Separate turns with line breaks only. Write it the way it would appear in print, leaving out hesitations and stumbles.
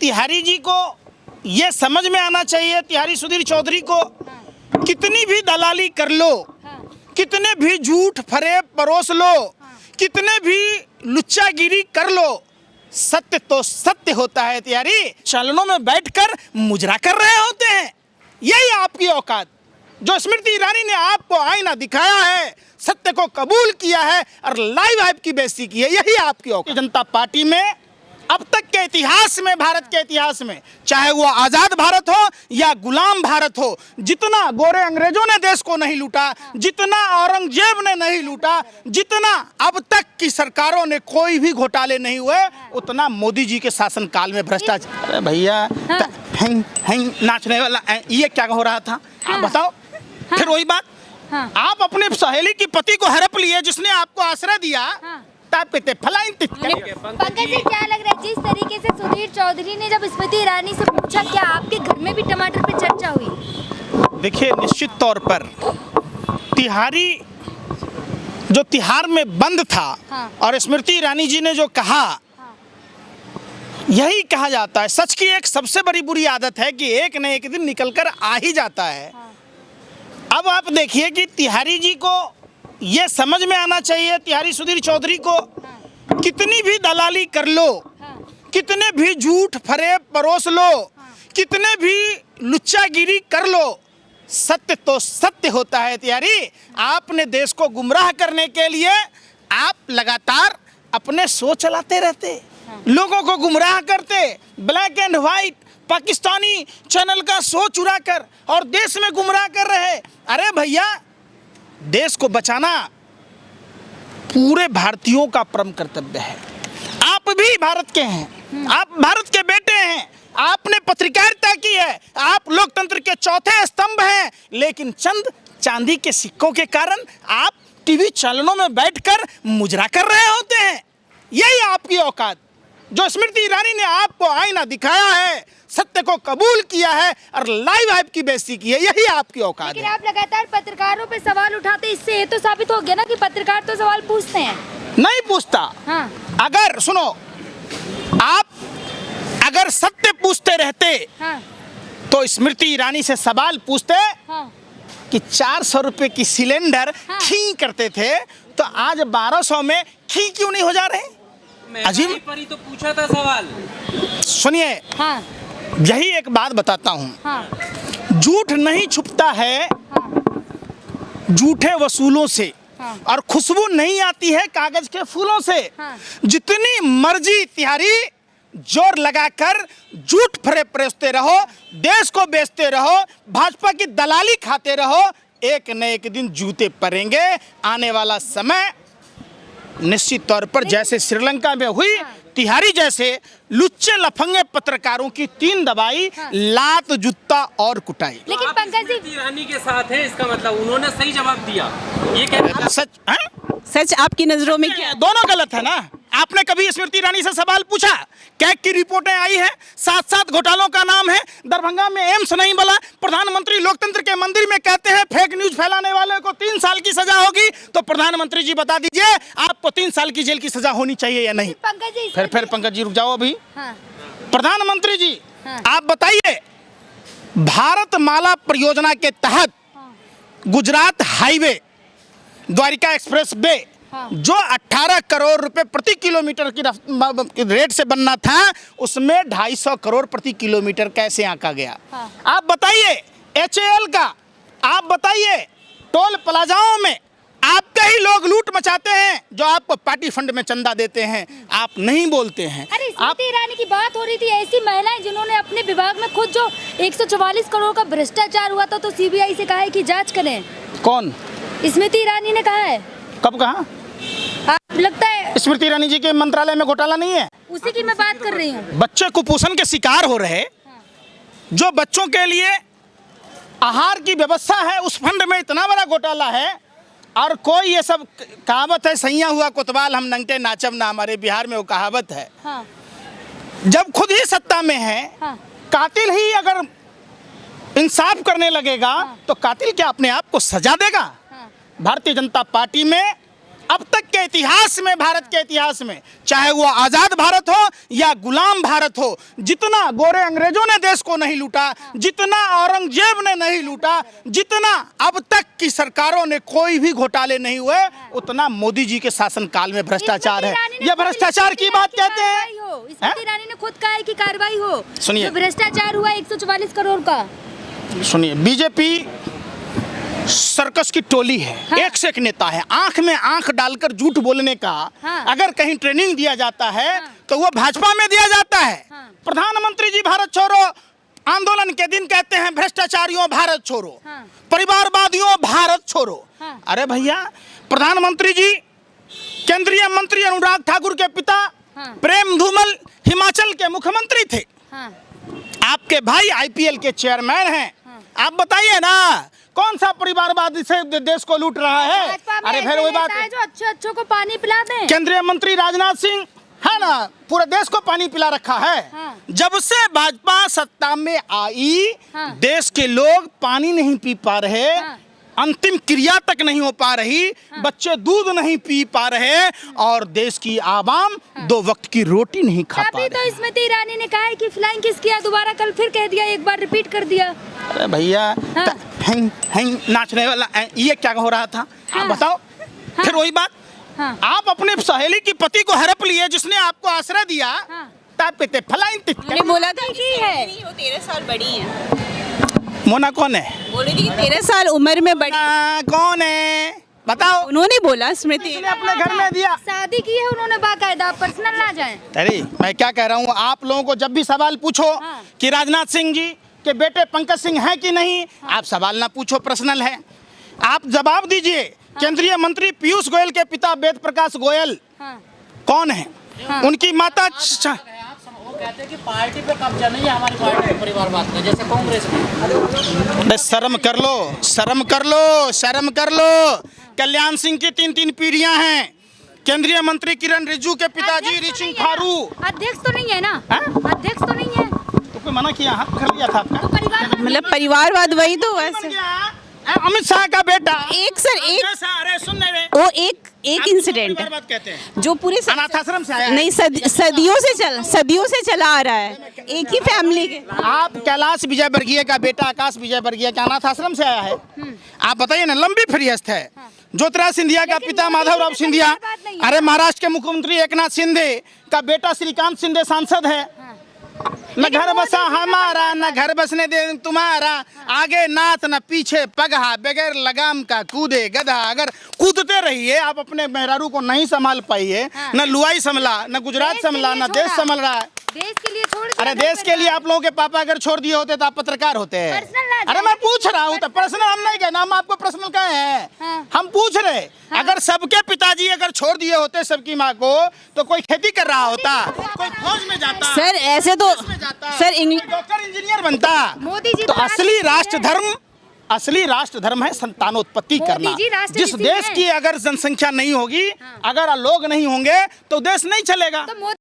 तिहारी जी को ये समझ में आना चाहिए, तिहारी सुधीर चौधरी को, कितनी भी दलाली कर लो, कितने भी झूठ फरेब परोस लो, कितने भी लुच्चागिरी कर लो, सत्य तो सत्य होता है। तिहारी चैनलों में बैठकर मुजरा कर रहे होते हैं, यही आपकी औकात। जो स्मृति ईरानी ने आपको आईना दिखाया है, सत्य को कबूल किया है और लाइव आपकी बेइज्जती की है, यही आपकी औकात। जनता पार्टी में अब तक के इतिहास में, भारत के इतिहास में, चाहे वो आजाद भारत हो या गुलाम भारत हो, जितना गोरे अंग्रेजों ने देश को नहीं लूटा, जितना औरंगजेब ने नहीं लूटा, जितना अब तक की सरकारों ने कोई भी घोटाले नहीं हुए, उतना मोदी जी के शासनकाल में भ्रष्टाचार। अरे भैया, हैंग हैंग नाचने वाला ये क्या हो रहा था, आप बताओ। फिर वही बात, आप अपने सहेली की पति को हड़प लिए जिसने आपको आश्रय दिया।
पंकज जी, क्या लग रहा है जिस तरीके से सुधीर चौधरी ने जब स्मृति ईरानी से पूछा, क्या आपके घर में भी टमाटर पे चर्चा हुई?
देखिए, निश्चित तौर पर तिहारी जो तिहार में बंद था और स्मृति ईरानी जी ने जो कहा, यही कहा जाता है। सच की एक सबसे बड़ी बुरी आदत है कि एक न एक दिन निकल कर आ ही जाता है। अब आप देखिए कि तिहारी जी को ये समझ में आना चाहिए, तिहारी सुधीर चौधरी को, कितनी भी दलाली कर लो, कितने भी झूठ फरेब परोस लो, कितने भी लुच्चागिरी कर लो, सत्य तो सत्य होता है। तिहारी, आपने देश को गुमराह करने के लिए आप लगातार अपने शो चलाते रहते, लोगों को गुमराह करते, black and white Pakistani channel का शो चुरा कर और देश में गुमराह कर रहे। अरे भैया, देश को बचाना पूरे भारतीयों का परम कर्तव्य है। आप भी भारत के हैं, आप भारत के बेटे हैं, आपने पत्रकारिता की है, आप लोकतंत्र के चौथे स्तंभ हैं, लेकिन चंद चांदी के सिक्कों के कारण आप टीवी चैनलों में बैठकर मुजरा कर रहे होते हैं, यही आपकी औकात। जो स्मृति ईरानी ने आपको आईना दिखाया है, सत्य को कबूल किया है और लाइव आपकी बेइज्जती की है, यही आपकी औकात है।
लेकिन आप लगातार पत्रकारों पे सवाल उठाते, इससे ये तो साबित हो गया ना कि पत्रकार तो सवाल पूछते हैं।
नहीं पूछता। अगर सुनो, आप अगर सत्य पूछते रहते तो स्मृति ईरानी से सवाल पूछते कि 400 रुपए की सिलेंडर खी करते थे, तो आज 1200 में खी क्यों नहीं हो जा रहे? अजीब
पर ही तो पूछा था सवाल।
सुनिए, यही एक बात बताता हूँ, झूठ नहीं छुपता है झूठे वसूलों से, और खुशबू नहीं आती है कागज के फूलों से। जितनी मर्जी तिहारी जोर लगाकर झूठ फरेब परोसते रहो, देश को बेचते रहो, भाजपा की दलाली खाते रहो, एक न एक दिन जूते पड़ेंगे। आने वाला समय निश्चित तौर पर जैसे श्रीलंका में हुई, तिहारी जैसे लुच्चे लफंगे पत्रकारों की 3 दबाई, लात जूता और कुटाई।
लेकिन पंकज जी
ईरानी के साथ है, इसका मतलब उन्होंने सही जवाब दिया, ये कह रहे हैं।
सच आपकी नजरों में क्या? दोनों गलत है ना। आपने कभी स्मृति ईरानी से सवाल पूछा? कैग की रिपोर्टें आई है, 7 घोटालों का नाम है, दरभंगा में एम्स नहीं बना, प्रधानमंत्री लोकतंत्र के मंदिर में कहते हैं फेक न्यूज फैलाने वाले को 3 साल की सजा होगी। तो प्रधानमंत्री जी बता दीजिए, आपको 3 साल की जेल की सजा होनी चाहिए या नहीं?
पंकज जी,
फिर पंकज जी रुक जाओ अभी। प्रधानमंत्री जी, आप बताइए, भारतमाला परियोजना के तहत Gujarat highway, Dwarika express way, जो 18 करोड़ रुपए प्रति किलोमीटर की रेट से बनना था, उसमें 250 करोड़ प्रति किलोमीटर कैसे आंका गया? आप बताइए। HAL का आप बताइए, टोल प्लाजाओं में आपके ही लोग लूट मचाते हैं, जो आपको पार्टी फंड में चंदा देते हैं, आप नहीं बोलते हैं।
अरे स्मृति ईरानी की बात हो रही थी, ऐसी महिलाएं जिन्होंने अपने विभाग में खुद जो 144 करोड़ का भ्रष्टाचार हुआ था, तो CBI से कहा है कि जांच करें।
कौन?
स्मृति ईरानी ने कहा है।
कब कहा?
आप लगता है
स्मृति ईरानी जी के मंत्रालय में घोटाला नहीं है?
उसी की मैं बात कर रही हूँ।
बच्चे कुपोषण के शिकार हो रहे, जो बच्चों के लिए आहार की व्यवस्था है, उस फंड में इतना बड़ा घोटाला है। और कोई ये सब कहावत है, सैया हुआ कोतवाल हम नंगे नाचब ना, हमारे बिहार में वो कहावत है। जब खुद ही सत्ता में है, कातिल ही अगर इंसाफ करने लगेगा तो कातिल क्या अपने आप को सजा देगा? भारतीय जनता पार्टी में अब तक के इतिहास में, भारत के इतिहास में, चाहे वो आजाद भारत हो या गुलाम भारत हो, जितना गोरे अंग्रेजों ने देश को नहीं लूटा, जितना औरंगजेब ने नहीं लूटा, जितना अब तक की सरकारों ने कोई भी घोटाले नहीं हुए, उतना मोदी जी के शासनकाल में भ्रष्टाचार है। ये भ्रष्टाचार की बात कहते हैं।
स्मृति ईरानी ने खुद कहा है कि कार्रवाई हो।
सुनिए।
जो भ्रष्टाचार हुआ 144 करोड़ का।
सुनिए, बीजेपी सर्कस की टोली है।
हाँ।
एक से एक नेता है, आंख में आंख डालकर झूठ बोलने का
हाँ।
अगर कहीं ट्रेनिंग दिया जाता है
हाँ।
तो वो भाजपा में दिया जाता है।
हाँ।
प्रधानमंत्री जी भारत छोड़ो आंदोलन के दिन कहते हैं भ्रष्टाचारियों भारत छोड़ो,
हाँ।
परिवारवादियों भारत छोड़ो।
हाँ।
अरे भैया, प्रधानमंत्री जी केंद्रीय मंत्री अनुराग ठाकुर के पिता
हाँ।
प्रेम धूमल हिमाचल के मुख्यमंत्री थे।
हाँ।
आपके भाई आईपीएल के चेयरमैन हैं।
हाँ।
आप बताइए ना, कौन सा परिवारवादी से देश को लूट रहा है?
भाजपा में
अरे फिर
ऐसे
वही बात,
नेता है जो अच्छों को पानी पिला दें।
केंद्रीय मंत्री राजनाथ सिंह है ना, पूरे देश को पानी पिला रखा है।
हाँ।
जब से भाजपा सत्ता में आई,
हाँ।
देश के लोग पानी नहीं पी पा रहे,
हाँ।
अंतिम क्रिया तक नहीं हो पा रही, बच्चे दूध नहीं पी पा रहे, और देश की आवाम 2 वक्त की रोटी नहीं खा पा
तभी तो
रही।
स्मृति ईरानी ने कहा है कि फ्लाइंग किस किया, दोबारा कल फिर कह दिया, एक बार रिपीट कर दिया।
अरे भैया,
हाँ।
हैंग हैंग नाचने वाला ये क्या हो रहा था?
हाँ।
आप बताओ।
हाँ।
फिर वही बात,
हाँ।
आप अपने सहेली की पति को हड़प लिए, जिसने आपको आश्रय दिया।
हाँ।
ताप पे फलाइन
मैंने बोला था
की है।
नहीं, वो 13 साल बड़ी है।
मोना कौन है?
बोल रही थी कि 13 साल उम्र में बड़ी।
कौन है बताओ?
उन्होंने बोला स्मृति।
इसने अपने घर में दिया।
शादी की है उन्होंने बाकायदा, पर्सनल ना जाए।
अरे मैं क्या कह रहा हूँ, आप लोगों को जब भी सवाल पूछो
हाँ।
कि राजनाथ सिंह जी के बेटे पंकज सिंह है कि नहीं, आप सवाल ना पूछो, पर्सनल है। आप जवाब दीजिए। केंद्रीय मंत्री पीयूष गोयल के पिता वेद प्रकाश गोयल
हाँ।
कौन है?
हाँ।
उनकी माता
वो कहते हैं कि पार्टी पे कब्जा नहीं है, हमारी पार्टी पे परिवारवाद का, जैसे कांग्रेस में।
अरे शर्म कर लो, शर्म कर लो, शर्म कर लो। कल्याण सिंह की 3 पीढ़ियां हैं। केंद्रीय मंत्री किरण रिजिजू के पिताजी
अध्यक्ष तो
ऋषि
नहीं है
खारू।
ना? अध्यक्ष तो नहीं है ना?
हाँ?
अध्यक्ष तो नहीं है,
तो कोई मना किया? हाथ कर लिया था आपका?
तो परिवार
मतलब परिवारवाद वही तो
बन
वैसे।
गया। अमित शाह का बेटा
एक सर एक
अरे सुन नहीं,
वो एक इंसिडेंट है
बात कहते हैं,
जो पूरे
अनाथाश्रम से आया है।
नहीं सदियों से चला आ रहा है, एक ही फैमिली के।
आप कैलाश विजयवर्गीय का बेटा आकाश विजयवर्गीय का अनाथ आश्रम से आया है। आप बताइए ना, लंबी फहरिस्त है। ज्योतिराज सिंधिया का
लेकिन
पिता
मोदी जी
माधवराव
ने
सिंधिया,
तो ये बात नहीं है।
अरे महाराष्ट्र के मुख्यमंत्री एकनाथ शिंदे का बेटा श्रीकांत शिंदे सांसद है। न घर बसा हमारा, न घर बसने दे तुम्हारा, आगे नाथ न पीछे पगहा, बगैर लगाम का कूदे गधा। अगर कूदते रहिए, आप अपने मेहरारू को नहीं संभाल पाइए,
हाँ।
न लुआई संभला, न गुजरात
देश के
संभला,
लिए
न देश
छोड़ा।
संभल रहा है।
देश के लिए छोड़ दिया
अरे
घर
देश के लिए
परिवार।
आप लोगों के पापा अगर छोड़ दिए होते तो आप पत्रकार होते हैं।
पर्सनल ना
अरे
जाए।
मैं पूछ रहा हूँ, तो पर्सनल हम नहीं कहना, हम आपको पर्सनल कहे हैं।
हाँ।
हम पूछ रहे, अगर सबके पिताजी अगर छोड़ दिए होते सबकी माँ को, तो कोई खेती कर रहा होता, कोई फौज में जाता,
सर ऐसे तो
पुलिस में जाता,
सर
कोई डॉक्टर इंजीनियर बनता।
मोदी जी
तो
तो
असली
राष्ट्र
राष्ट्र धर्म है संतानोत्पत्ति
मोदी
करना।
जी राष्ट्र
जिस
नीति
देश
हैं।
की अगर जनसंख्या नहीं होगी, अगर लोग नहीं होंगे, तो देश नहीं चलेगा।
तो मोदी